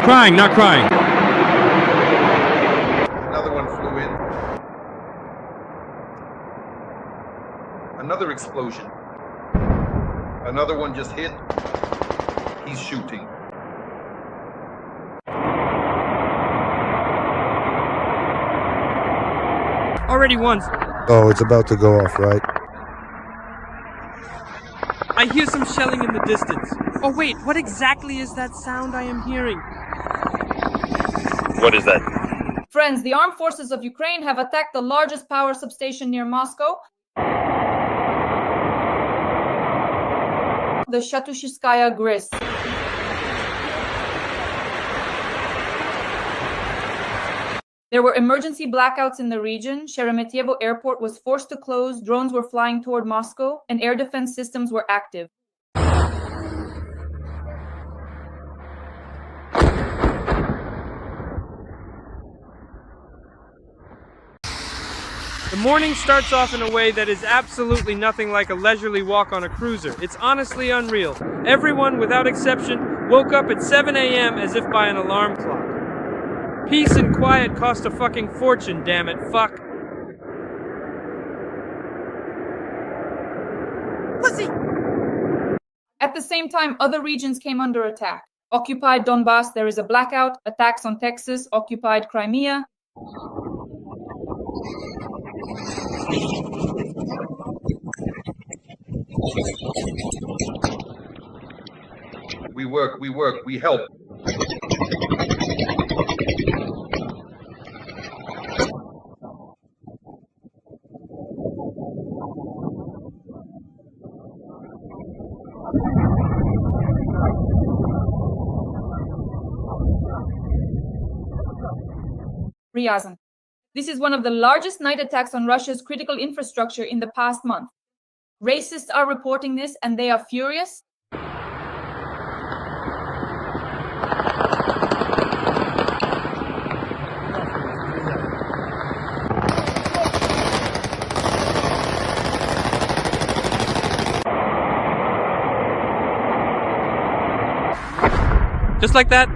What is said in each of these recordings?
crying, not crying. Another one flew in. Another explosion. Another one just hit. He's shooting. Already once. Oh, it's about to go off, right? I hear some shelling in the distance. Oh wait, what exactly is that sound I am hearing? What is that? Friends, the armed forces of Ukraine have attacked the largest power substation near Moscow, the Shatushskaya GRIS. There were emergency blackouts in the region. Sheremetyevo airport was forced to close, drones were flying toward Moscow, and air defense systems were active. The morning starts off in a way that is absolutely nothing like a leisurely walk on a cruiser. It's honestly unreal. Everyone, without exception, woke up at 7 a.m. as if by an alarm clock. Peace and quiet cost a fucking fortune, damn it, fuck. Pussy! At the same time, other regions came under attack. Occupied Donbas, there is a blackout, attacks on Texas, occupied Crimea. We work, we help. Ryazan. This is one of the largest night attacks on Russia's critical infrastructure in the past month. Racists are reporting this and they are furious. Just like that.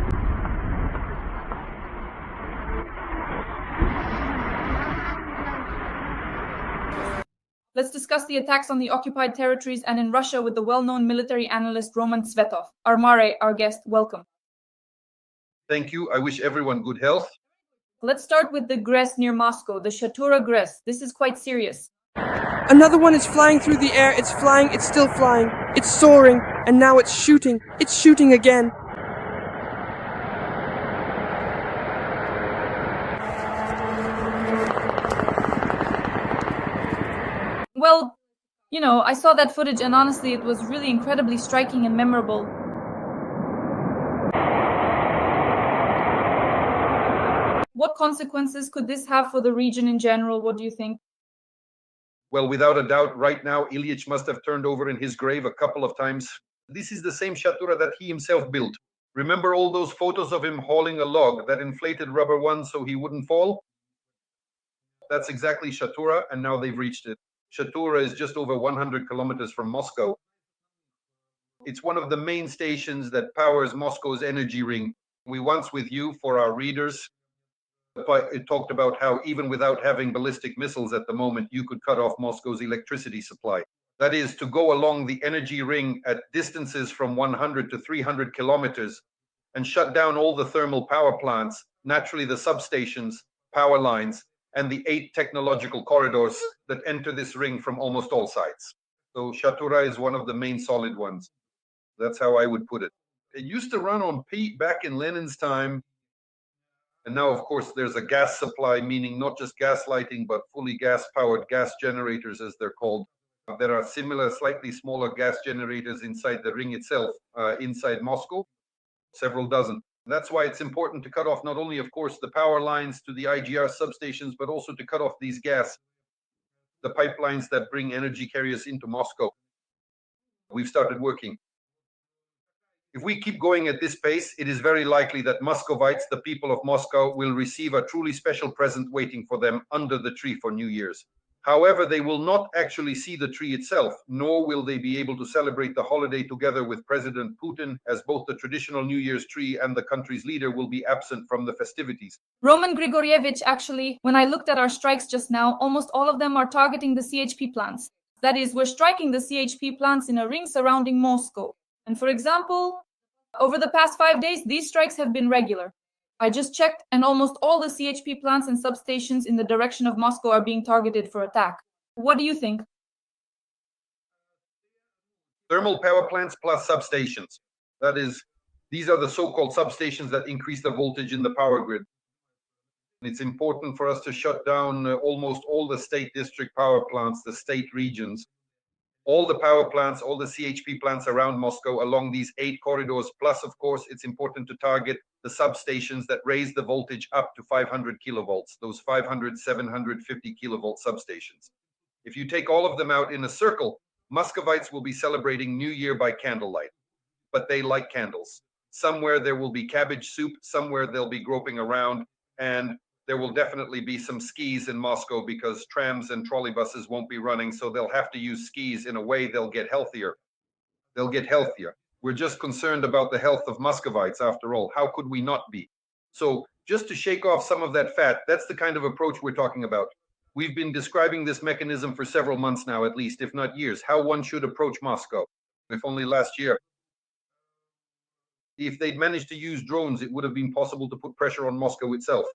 Let's discuss the attacks on the occupied territories and in Russia with the well-known military analyst Roman Tsvetov. Armare, our guest, welcome. Thank you. I wish everyone good health. Let's start with the GRES near Moscow, the Shatura GRES. This is quite serious. Another one is flying through the air. It's flying, it's still flying. It's soaring, and now it's shooting. It's shooting again. Well, you know, I saw that footage and honestly it was really incredibly striking and memorable. What consequences could this have for the region in general? What do you think? Well, without a doubt, right now, Ilyich must have turned over in his grave a couple of times. This is the same Shatura that he himself built. Remember all those photos of him hauling a log, that inflated rubber one so he wouldn't fall? That's exactly Shatura, and now they've reached it. Shatura is just over 100 kilometers from Moscow. It's one of the main stations that powers Moscow's energy ring. We once with you, for our readers, it talked about how even without having ballistic missiles at the moment, you could cut off Moscow's electricity supply. That is, to go along the energy ring at distances from 100 to 300 kilometers and shut down all the thermal power plants, naturally the substations, power lines, and the 8 technological corridors that enter this ring from almost all sides. So Shatura is one of the main solid ones. That's how I would put it. It used to run on peat back in Lenin's time. And now, of course, there's a gas supply, meaning not just gas lighting, but fully gas-powered gas generators, as they're called. There are similar, slightly smaller gas generators inside the ring itself, inside Moscow, several dozen. That's why it's important to cut off not only, of course, the power lines to the IGR substations, but also to cut off these the pipelines that bring energy carriers into Moscow. We've started working. If we keep going at this pace, it is very likely that Muscovites, the people of Moscow, will receive a truly special present waiting for them under the tree for New Year's. However, they will not actually see the tree itself, nor will they be able to celebrate the holiday together with President Putin, as both the traditional New Year's tree and the country's leader will be absent from the festivities. Roman Grigorievich, actually, when I looked at our strikes just now, almost all of them are targeting the CHP plants. That is, we're striking the CHP plants in a ring surrounding Moscow. And for example, over the past 5 days, these strikes have been regular. I just checked, and almost all the CHP plants and substations in the direction of Moscow are being targeted for attack. What do you think? Thermal power plants plus substations. That is, these are the so-called substations that increase the voltage in the power grid. It's important for us to shut down almost all the state district power plants, the state regions, all the power plants, all the CHP plants around Moscow along these 8 corridors. Plus, of course, it's important to target the substations that raise the voltage up to 500 kilovolts, those 500, 750 kilovolt substations. If you take all of them out in a circle, Muscovites will be celebrating New Year by candlelight, but they like candles. Somewhere there will be cabbage soup, somewhere they'll be groping around, and there will definitely be some skis in Moscow because trams and trolleybuses won't be running, so they'll have to use skis. In a way, they'll get healthier. They'll get healthier. We're just concerned about the health of Muscovites, after all. How could we not be? So just to shake off some of that fat, that's the kind of approach we're talking about. We've been describing this mechanism for several months now, at least, if not years, how one should approach Moscow. If only last year, if they'd managed to use drones, it would have been possible to put pressure on Moscow itself.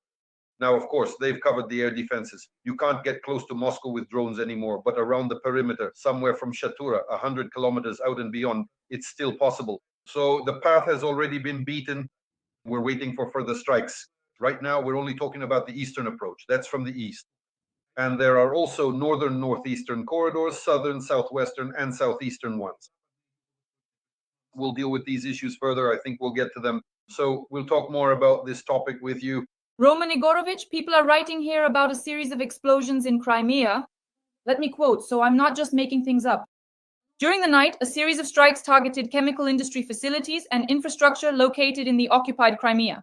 Now, of course, they've covered the air defenses. You can't get close to Moscow with drones anymore, but around the perimeter, somewhere from Shatura, 100 kilometers out and beyond, it's still possible. So the path has already been beaten. We're waiting for further strikes. Right now, we're only talking about the eastern approach. That's from the east. And there are also northern, northeastern corridors, southern, southwestern, and southeastern ones. We'll deal with these issues further. I think we'll get to them. So we'll talk more about this topic with you. Roman Igorovich, people are writing here about a series of explosions in Crimea. Let me quote, so I'm not just making things up. During the night, a series of strikes targeted chemical industry facilities and infrastructure located in the occupied Crimea.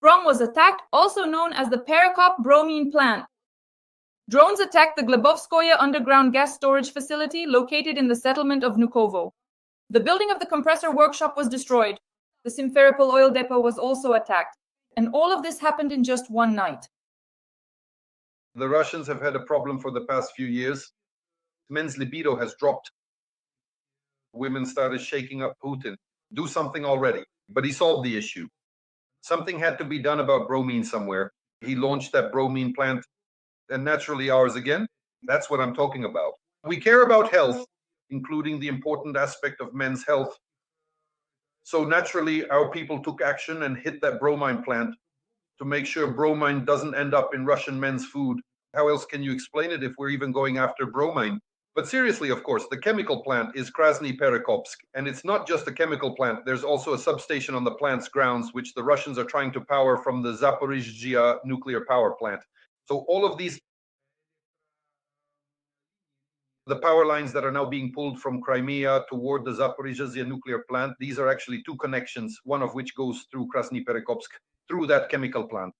Brom was attacked, also known as the Perekop bromine plant. Drones attacked the Glebovskoye underground gas storage facility located in the settlement of Nukovo. The building of the compressor workshop was destroyed. The Simferopol oil depot was also attacked. And all of this happened in just one night. The Russians have had a problem for the past few years. Men's libido has dropped. Women started shaking up Putin. Do something already. But he solved the issue. Something had to be done about bromine somewhere. He launched that bromine plant, and naturally ours again. That's what I'm talking about. We care about health, including the important aspect of men's health. So naturally, our people took action and hit that bromine plant to make sure bromine doesn't end up in Russian men's food. How else can you explain it if we're even going after bromine? But seriously, of course, the chemical plant is Krasny Perekopsk, and it's not just a chemical plant. There's also a substation on the plant's grounds, which the Russians are trying to power from the Zaporizhzhia nuclear power plant. So all of these, the power lines that are now being pulled from Crimea toward the Zaporizhzhia nuclear plant, these are actually 2 connections, one of which goes through Krasny Perekopsk, through that chemical plant.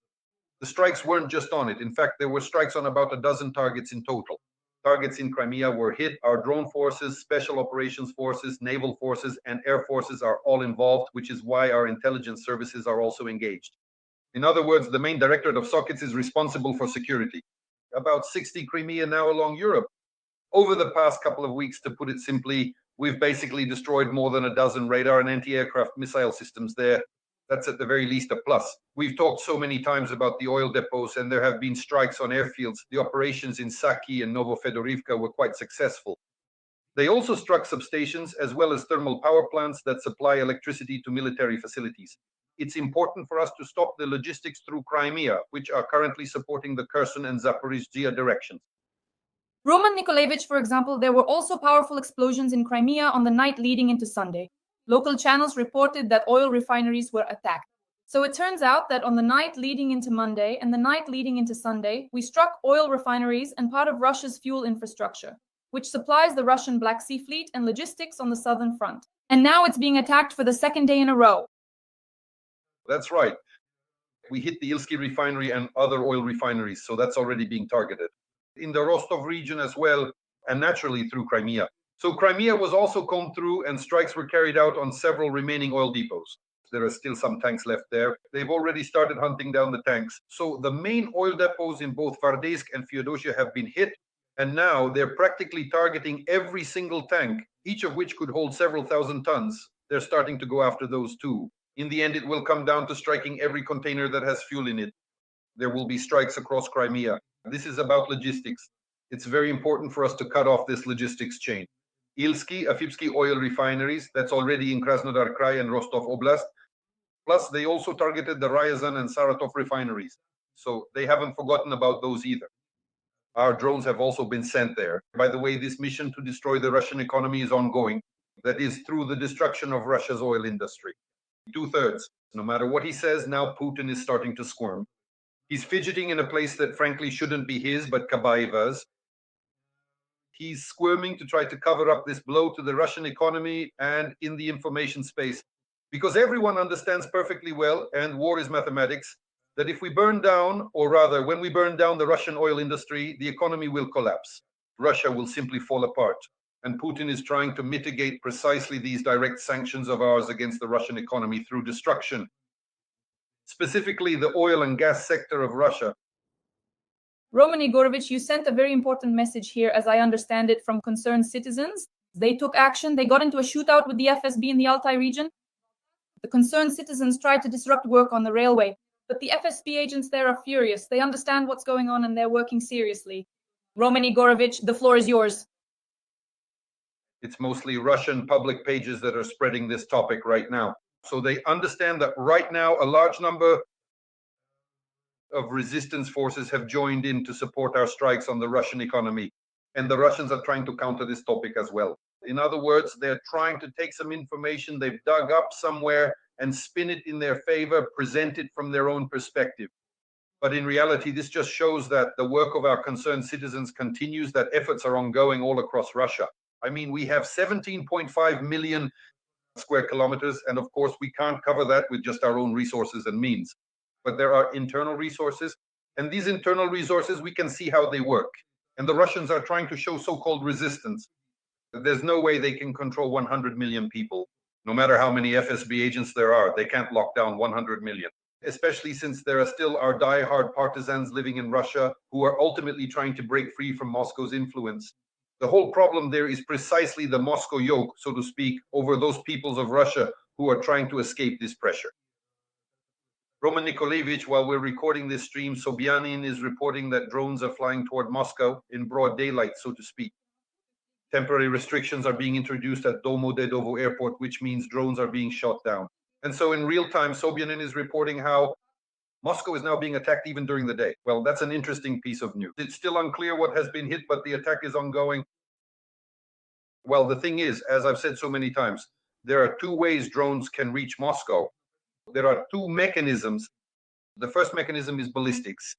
The strikes weren't just on it. In fact, there were strikes on about a dozen targets in total. Targets in Crimea were hit. Our drone forces, special operations forces, naval forces, and air forces are all involved, which is why our intelligence services are also engaged. In other words, the main directorate of sockets is responsible for security. About 60 Crimea now along Europe. Over the past couple of weeks, to put it simply, we've basically destroyed more than a dozen radar and anti-aircraft missile systems there. That's at the very least a plus. We've talked so many times about the oil depots, and there have been strikes on airfields. The operations in Saki and Novofedorivka were quite successful. They also struck substations as well as thermal power plants that supply electricity to military facilities. It's important for us to stop the logistics through Crimea, which are currently supporting the Kherson and Zaporizhzhia directions. Roman Nikolaevich, for example, there were also powerful explosions in Crimea on the night leading into Sunday. Local channels reported that oil refineries were attacked. So it turns out that on the night leading into Monday and the night leading into Sunday, we struck oil refineries and part of Russia's fuel infrastructure, which supplies the Russian Black Sea Fleet and logistics on the southern front. And now it's being attacked for the 2nd day in a row. That's right. We hit the Ilsky refinery and other oil refineries, so that's already being targeted. in the Rostov region as well, and naturally through Crimea. So Crimea was also combed through, and strikes were carried out on several remaining oil depots. There are still some tanks left there. They've already started hunting down the tanks. So the main oil depots in both Vardeysk and Feodosia have been hit, and now they're practically targeting every single tank, each of which could hold several thousand tons. They're starting to go after those too. In the end, it will come down to striking every container that has fuel in it. There will be strikes across Crimea. This is about logistics. It's very important for us to cut off this logistics chain. Ilsky, Afipsky oil refineries, that's already in Krasnodar Krai and Rostov Oblast. Plus, they also targeted the Ryazan and Saratov refineries. So they haven't forgotten about those either. Our drones have also been sent there. By the way, this mission to destroy the Russian economy is ongoing. That is through the destruction of Russia's oil industry. 2/3. No matter what he says, now Putin is starting to squirm. He's fidgeting in a place that frankly shouldn't be his, but Kabaeva's. He's squirming to try to cover up this blow to the Russian economy and in the information space. Because everyone understands perfectly well, and war is mathematics, that if we burn down, or rather, when we burn down the Russian oil industry, the economy will collapse. Russia will simply fall apart. And Putin is trying to mitigate precisely these direct sanctions of ours against the Russian economy through destruction. Specifically, the oil and gas sector of Russia. Roman Igorovich, you sent a very important message here, as I understand it, from concerned citizens. They took action. They got into a shootout with the FSB in the Altai region. The concerned citizens tried to disrupt work on the railway, but the FSB agents there are furious. They understand what's going on and they're working seriously. Roman Igorovich, the floor is yours. It's mostly Russian public pages that are spreading this topic right now. So they understand that right now a large number of resistance forces have joined in to support our strikes on the Russian economy. And the Russians are trying to counter this topic as well. In other words, they're trying to take some information they've dug up somewhere and spin it in their favor, present it from their own perspective. But in reality, this just shows that the work of our concerned citizens continues, that efforts are ongoing all across Russia. I mean, we have 17.5 million square kilometers, and of course, we can't cover that with just our own resources and means. But there are internal resources, and these internal resources, we can see how they work. And the Russians are trying to show so-called resistance. There's no way they can control 100 million people. No matter how many FSB agents there are, they can't lock down 100 million. Especially since there are still our die-hard partisans living in Russia who are ultimately trying to break free from Moscow's influence. The whole problem there is precisely the Moscow yoke, so to speak, over those peoples of Russia who are trying to escape this pressure. Roman Nikolaevich, while we're recording this stream, Sobyanin is reporting that drones are flying toward Moscow in broad daylight, so to speak. Temporary restrictions are being introduced at Domodedovo airport, which means drones are being shot down. And so in real time, Sobyanin is reporting how Moscow is now being attacked even during the day. Well, that's an interesting piece of news. It's still unclear what has been hit, but the attack is ongoing. Well, the thing is, as I've said so many times, there are two ways drones can reach Moscow. There are two mechanisms. The first mechanism is ballistics.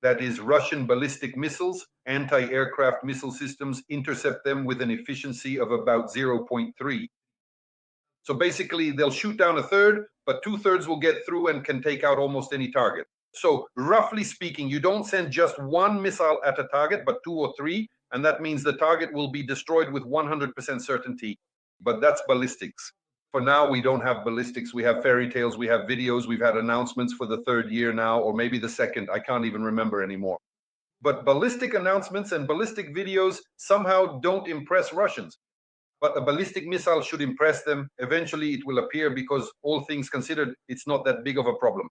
That is, Russian ballistic missiles, anti-aircraft missile systems, intercept them with an efficiency of about 0.3. So basically, they'll shoot down a third, but 2/3 will get through and can take out almost any target. So roughly speaking, you don't send just one missile at a target, but 2 or 3, and that means the target will be destroyed with 100% certainty. But that's ballistics. For now, we don't have ballistics. We have fairy tales, we have videos, we've had announcements for the 3rd year now, or maybe the 2nd. I can't even remember anymore. But ballistic announcements and ballistic videos somehow don't impress Russians. But a ballistic missile should impress them. Eventually, it will appear because, all things considered, it's not that big of a problem.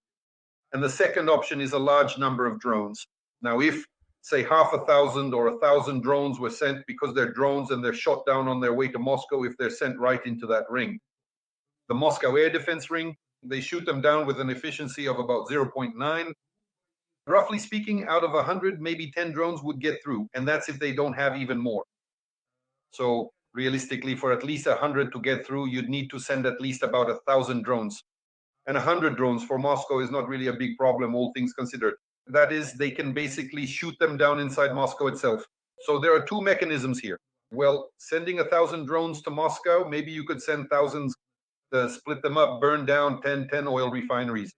And the second option is a large number of drones. Now, if, say, 500 or 1,000 drones were sent because they're drones and they're shot down on their way to Moscow, if they're sent right into that ring, the Moscow air defense ring, they shoot them down with an efficiency of about 0.9. Roughly speaking, out of 100, maybe 10 drones would get through, and that's if they don't have even more. So realistically, for at least 100 to get through, you'd need to send at least about 1,000 drones. And 100 drones for Moscow is not really a big problem, all things considered. That is, they can basically shoot them down inside Moscow itself. So there are two mechanisms here. Well, sending 1,000 drones to Moscow, maybe you could send thousands, split them up, burn down 10 oil refineries.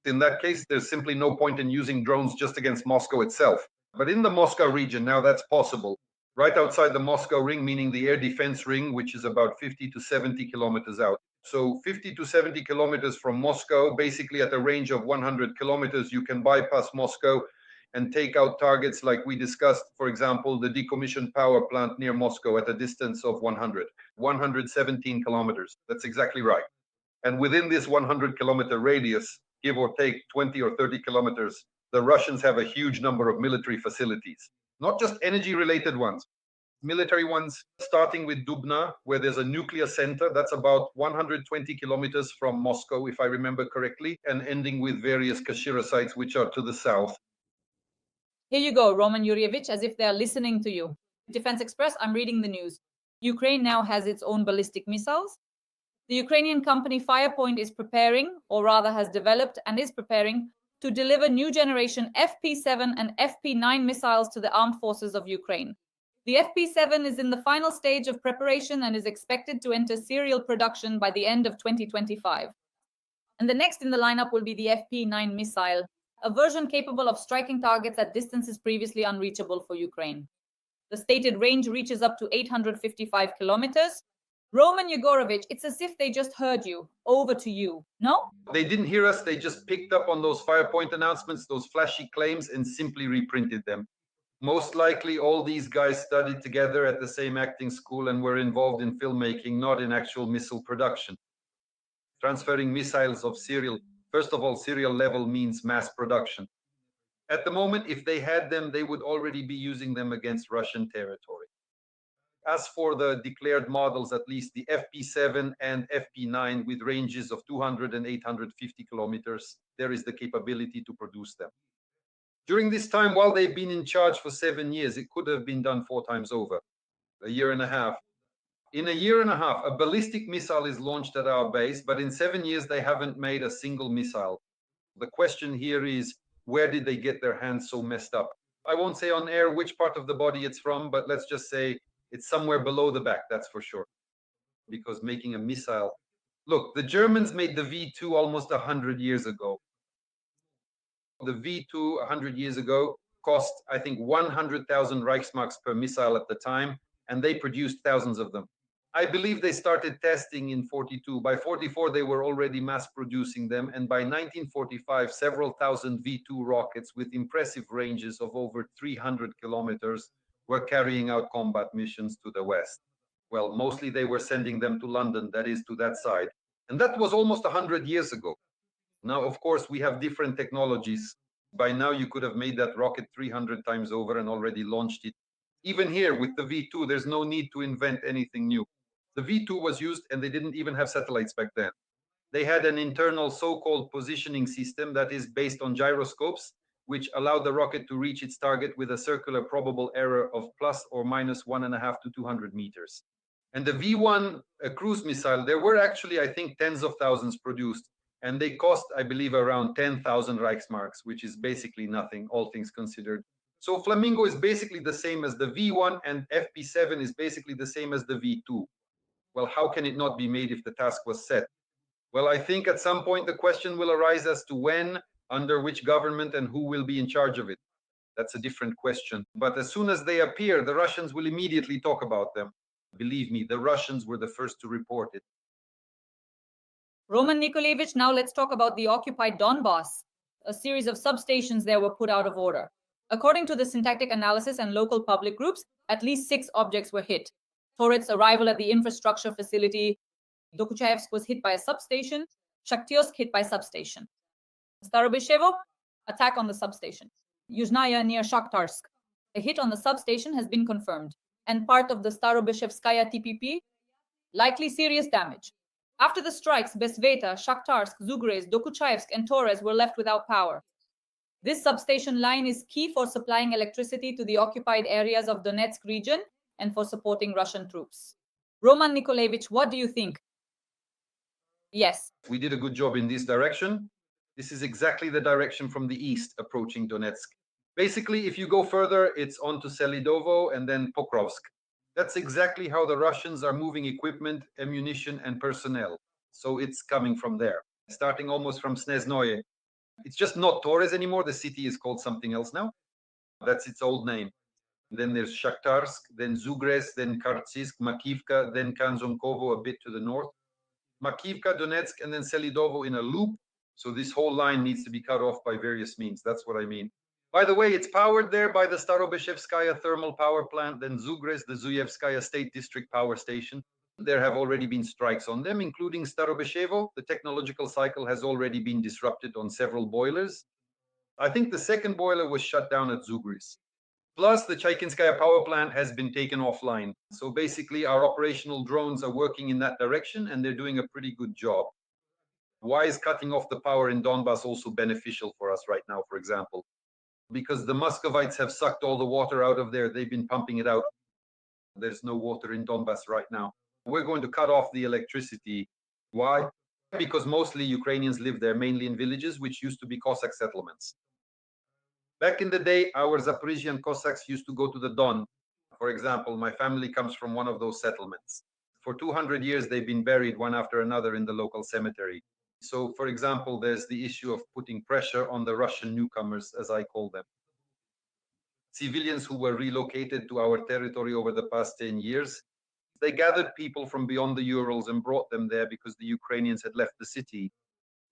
In that case, there's simply no point in using drones just against Moscow itself. But in the Moscow region, now that's possible. Right outside the Moscow ring, meaning the air defense ring, which is about 50 to 70 kilometers out. So 50 to 70 kilometers from Moscow, basically at a range of 100 kilometers, you can bypass Moscow and take out targets like we discussed, for example, the decommissioned power plant near Moscow at a distance of 117 kilometers. That's exactly right. And within this 100-kilometer radius, give or take 20 or 30 kilometers, the Russians have a huge number of military facilities, not just energy-related ones, military ones, starting with Dubna, where there's a nuclear center that's about 120 kilometers from Moscow, if I remember correctly, and ending with various Kashira sites, which are to the south. Here you go, Roman Yurievich, as if they're listening to you. Defense Express, I'm reading the news. Ukraine now has its own ballistic missiles. The Ukrainian company Firepoint is preparing, or rather has developed and is preparing, to deliver new generation FP7 and FP9 missiles to the armed forces of Ukraine. The FP7 is in the final stage of preparation and is expected to enter serial production by the end of 2025. And the next in the lineup will be the FP9 missile, a version capable of striking targets at distances previously unreachable for Ukraine. The stated range reaches up to 855 kilometers. Roman Yegorovich, it's as if they just heard you. Over to you. No? They didn't hear us. They just picked up on those Firepoint announcements, those flashy claims, and simply reprinted them. Most likely, all these guys studied together at the same acting school and were involved in filmmaking, not in actual missile production. Transferring missiles of serial, first of all, serial level means mass production. At the moment, if they had them, they would already be using them against Russian territory. As for the declared models, at least the FP7 and FP9 with ranges of 200 and 850 kilometers, there is the capability to produce them. During this time, while they've been in charge for 7 years, it could have been done 4 times over, a year and a half. In a year and a half, a ballistic missile is launched at our base, but in 7 years, they haven't made a single missile. The question here is, where did they get their hands so messed up? I won't say on air which part of the body it's from, but let's just say it's somewhere below the back, that's for sure. Because making a missile... Look, the Germans made the V2 almost 100 years ago. The V2 100 years ago cost, I think, 100,000 Reichsmarks per missile at the time, and they produced thousands of them. I believe they started testing in 42. By 44, they were already mass producing them, and by 1945, several thousand V2 rockets with impressive ranges of over 300 kilometers were carrying out combat missions to the west. Well, mostly they were sending them to London, that is, to that side. And that was almost 100 years ago. Now, of course, we have different technologies. By now, you could have made that rocket 300 times over and already launched it. Even here with the V2, there's no need to invent anything new. The V2 was used, and they didn't even have satellites back then. They had an internal so-called positioning system that is based on gyroscopes, which allowed the rocket to reach its target with a circular probable error of plus or minus 1.5 to 200 meters. And the V1 cruise missile, there were actually, I think, tens of thousands produced, and they cost, I believe, around 10,000 Reichsmarks, which is basically nothing, all things considered. So Flamingo is basically the same as the V1, and FP7 is basically the same as the V2. Well, how can it not be made if the task was set? Well, I think at some point the question will arise as to when, under which government, and who will be in charge of it. That's a different question. But as soon as they appear, the Russians will immediately talk about them. Believe me, the Russians were the first to report it. Roman Nikolaevich, now let's talk about the occupied Donbas. A series of substations there were put out of order. According to the syntactic analysis and local public groups, at least 6 objects were hit. Toret's arrival at the infrastructure facility, Dokuchayevsk was hit by a substation, Shakhtyorsk hit by substation. Starobyshevo, attack on the substation. Yuzhnaya near Shakhtarsk, a hit on the substation has been confirmed, and part of the Starobyshevskaya TPP, likely serious damage. After the strikes, Besveta, Shakhtarsk, Zugres, Dokuchayevsk, and Torres were left without power. This substation line is key for supplying electricity to the occupied areas of Donetsk region and for supporting Russian troops. Roman Nikolaevich, what do you think? Yes. We did a good job in this direction. This is exactly the direction from the east approaching Donetsk. Basically, if you go further, it's on to Selidovo and then Pokrovsk. That's exactly how the Russians are moving equipment, ammunition, and personnel. So it's coming from there, starting almost from Sneznoye. It's just not Torres anymore. The city is called something else now. That's its old name. Then there's Shakhtarsk, then Zugres, then Kartsysk, Makivka, then Kanzonkovo a bit to the north. Makivka, Donetsk, and then Selidovo in a loop. So this whole line needs to be cut off by various means. That's what I mean. By the way, it's powered there by the Starobeshevskaya thermal power plant, then Zugres, the Zuyevskaya State District Power Station. There have already been strikes on them, including Starobeshevo. The technological cycle has already been disrupted on several boilers. I think the second boiler was shut down at Zugres. Plus, the Chaikinskaya power plant has been taken offline. So basically, our operational drones are working in that direction, and they're doing a pretty good job. Why is cutting off the power in Donbas also beneficial for us right now, for example? Because the Muscovites have sucked all the water out of there. They've been pumping it out. There's no water in Donbas right now. We're going to cut off the electricity. Why? Because mostly Ukrainians live there, mainly in villages, which used to be Cossack settlements. Back in the day, our Zaporizhian Cossacks used to go to the Don. For example, my family comes from one of those settlements. For 200 years, they've been buried one after another in the local cemetery. So, for example, there's the issue of putting pressure on the Russian newcomers, as I call them. Civilians who were relocated to our territory over the past 10 years, they gathered people from beyond the Urals and brought them there because the Ukrainians had left the city.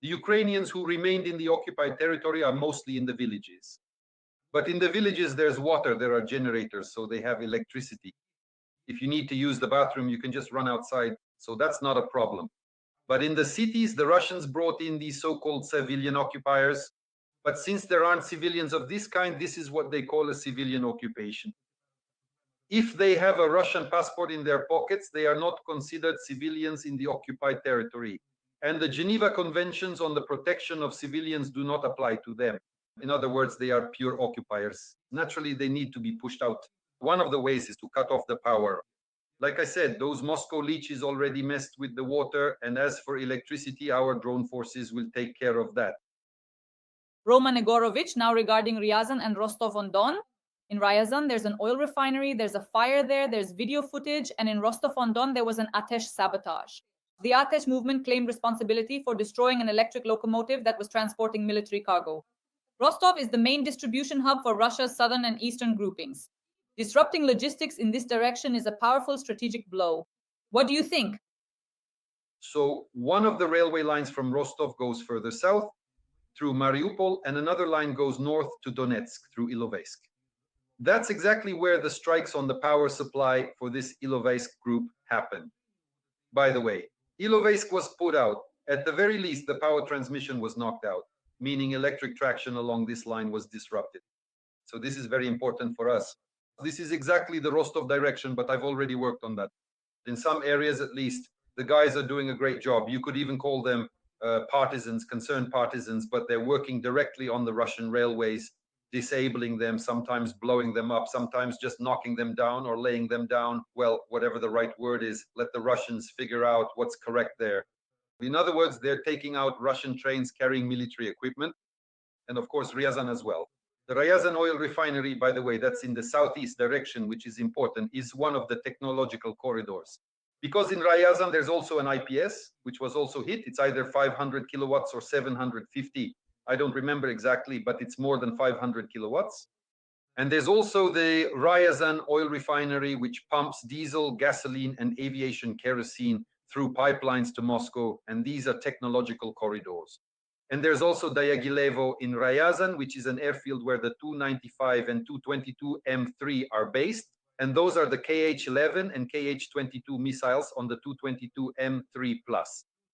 The Ukrainians who remained in the occupied territory are mostly in the villages. But in the villages, there's water, there are generators, so they have electricity. If you need to use the bathroom, you can just run outside, so that's not a problem. But in the cities, the Russians brought in these so-called civilian occupiers. But since there aren't civilians of this kind, this is what they call a civilian occupation. If they have a Russian passport in their pockets, they are not considered civilians in the occupied territory. And the Geneva Conventions on the protection of civilians do not apply to them. In other words, they are pure occupiers. Naturally, they need to be pushed out. One of the ways is to cut off the power. Like I said, those Moscow leeches already messed with the water, and as for electricity, our drone forces will take care of that. Roman Egorovich, now regarding Ryazan and Rostov-on-Don. In Ryazan, there's an oil refinery, there's a fire there, there's video footage, and in Rostov-on-Don, there was an Atesh sabotage. The Atesh movement claimed responsibility for destroying an electric locomotive that was transporting military cargo. Rostov is the main distribution hub for Russia's southern and eastern groupings. Disrupting logistics in this direction is a powerful strategic blow. What do you think? So one of the railway lines from Rostov goes further south through Mariupol, and another line goes north to Donetsk through Ilovaisk. That's exactly where the strikes on the power supply for this Ilovaisk group happened. By the way, Ilovaisk was put out. At the very least, the power transmission was knocked out, meaning electric traction along this line was disrupted. So this is very important for us. This is exactly the Rostov direction, but I've already worked on that. In some areas, at least, the guys are doing a great job. You could even call them partisans, concerned partisans, but they're working directly on the Russian railways, disabling them, sometimes blowing them up, sometimes just knocking them down or laying them down. Well, whatever the right word is, let the Russians figure out what's correct there. In other words, they're taking out Russian trains carrying military equipment, and of course, Ryazan as well. The Ryazan oil refinery, by the way, that's in the southeast direction, which is important, is one of the technological corridors. Because in Ryazan, there's also an IPS, which was also hit. It's either 500 kilowatts or 750. I don't remember exactly, but it's more than 500 kilowatts. And there's also the Ryazan oil refinery, which pumps diesel, gasoline, and aviation kerosene through pipelines to Moscow. And these are technological corridors. And there's also Diaghilevo in Ryazan, which is an airfield where the Tu-95 and Tu-22 M3 are based. And those are the KH-11 and KH-22 missiles on the Tu-22 M3+.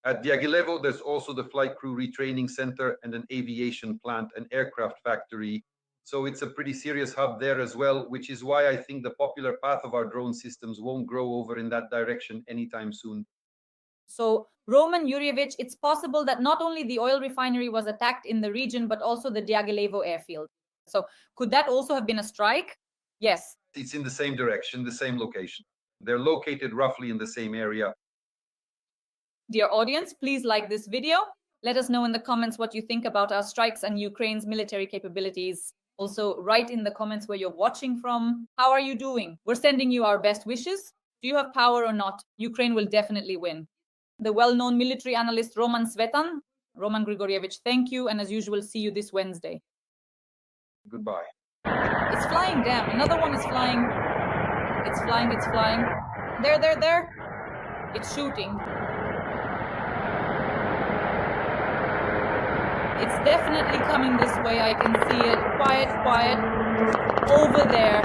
At Diaghilevo, there's also the Flight Crew Retraining Center and an aviation plant, an aircraft factory. So it's a pretty serious hub there as well, which is why I think the popular path of our drone systems won't grow over in that direction anytime soon. So, Roman Yurievich, it's possible that not only the oil refinery was attacked in the region, but also the Diaghilevo airfield. So, could that also have been a strike? Yes. It's in the same direction, the same location. They're located roughly in the same area. Dear audience, please like this video. Let us know in the comments what you think about our strikes and Ukraine's military capabilities. Also, write in the comments where you're watching from. How are you doing? We're sending you our best wishes. Do you have power or not? Ukraine will definitely win. The well-known military analyst Roman Svetan. Roman Grigorievich, thank you. And as usual, see you this Wednesday. Goodbye. It's flying, damn. Another one is flying. It's flying, it's flying. There. It's shooting. It's definitely coming this way. I can see it. Quiet. Over there.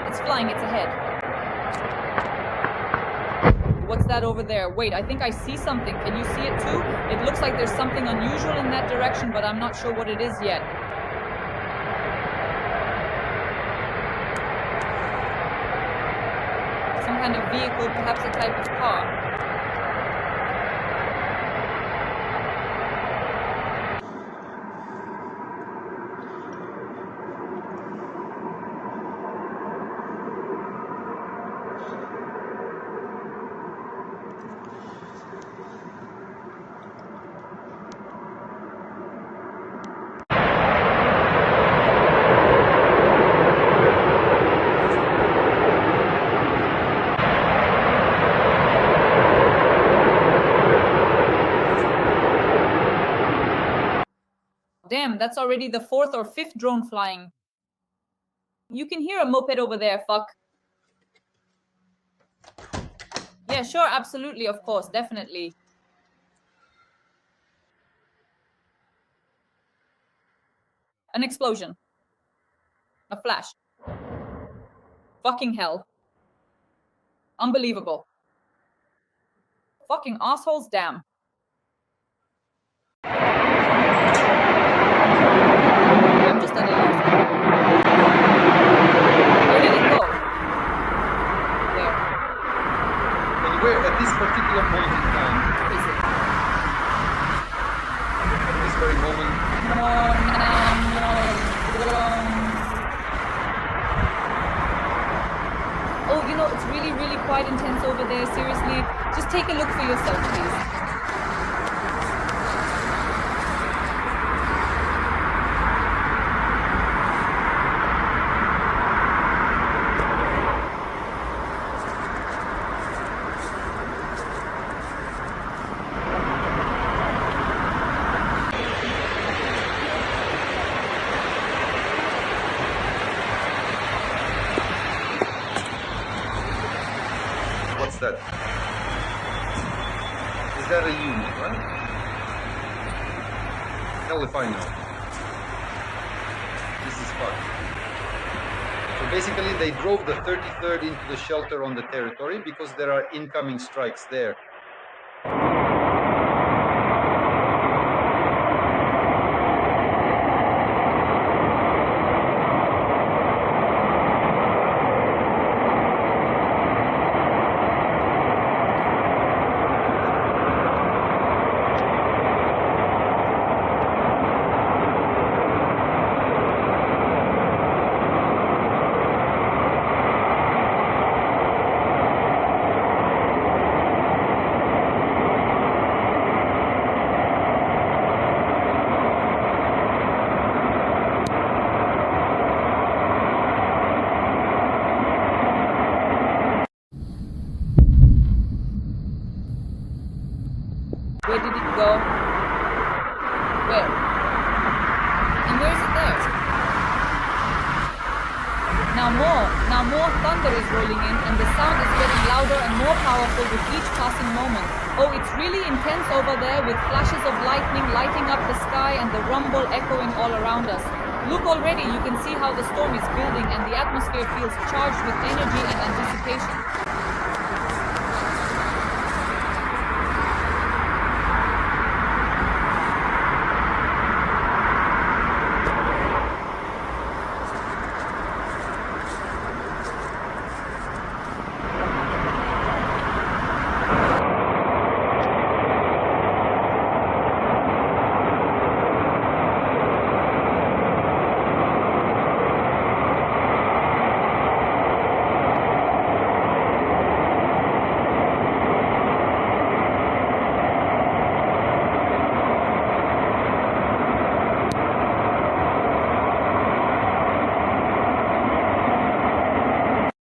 It's flying. It's ahead. What's that over there? Wait, I think I see something. Can you see it too? It looks like there's something unusual in that direction, but I'm not sure what it is yet. Some kind of vehicle, perhaps a type of car. Damn, that's already the 4th or 5th drone flying. You can hear a moped over there, fuck. Yeah, sure, absolutely, of course, definitely. An explosion. A flash. Fucking hell. Unbelievable. Fucking assholes, damn. I'm just at a loss. Where did it go? Where? Anywhere at this particular point in time, Is it? at this very moment, Oh, you know, it's really, really quite intense over there. Seriously, just take a look for yourself, please. what's that? Is that a unit, right? Hell if I know. This is fun. So basically they drove the 33rd into the shelter on the territory because there are incoming strikes there. Where did it go? Where? And where is it there? Now more thunder is rolling in, and the sound is getting louder and more powerful with each passing moment. Oh, it's really intense over there with flashes of lightning lighting up the sky and the rumble echoing all around us. Look already, you can see how the storm is building and the atmosphere feels charged with energy and anticipation.